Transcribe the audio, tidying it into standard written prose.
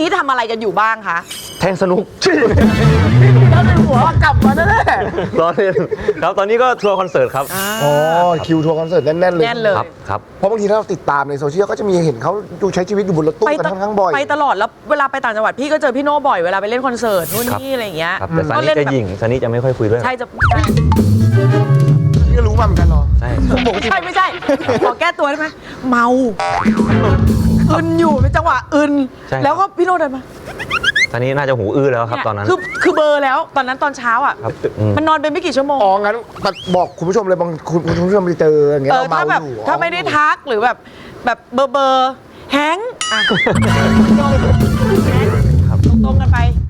นี้ทำอะไรกันอยู่บ้างคะแทงสนุก แล้วในหัวกลับมาแน่ รอเล่นครับตอนนี้ก็ทัวร์คอนเสิร์ตครับ ๆอ๋อคิวทัวร์คอนเสิร์ตแน่นๆเลย แน่นเลย ครับ เพราะบางทีถ้าเราติดตามในโซเชียลก็จะมีเห็นเขาดูใช้ชีวิตอยู่บนรถตู้กันค่อนข้างบ่อย ไปตลอดแล้วเวลาไปต่างจังหวัดพี่ก็เจอพี่โน่บ่อยเวลาไปเล่นคอนเสิร์ตนู่นนี่อะไรอย่างเงี้ย ครับแต่ซัน ก็ นี่ เล่น จะ แบบ หยิ่งซันนี่จะไม่ค่อยคุยด้วย ใช่จะ นี่ก็รู้มาเหมือนกันเหรอ ใช่ ใช่ไม่ใช่ขอแก้ตัวได้ไหมเมาอึนอยู่เป็นจังหวะอึนแล้วก็พี่โน่เดินมา ซันนี่น่าจะหูอื้อแล้วครับตอนนั้น คือเบอร์แล้วตอนนั้นตอนเช้าอ่ะ ครับ มันนอนไปไม่กี่ชั่วโมง อ๋องั้นบอกคุณผู้ชมเลยบางคุณผู้ชมไปเจออย่างเงี้ยเราเมา ถ้าแบบ อยู่ ถ้าไม่ได้ทักหรือแบบเบอร์แฮงค์อ่ะตรงกันไป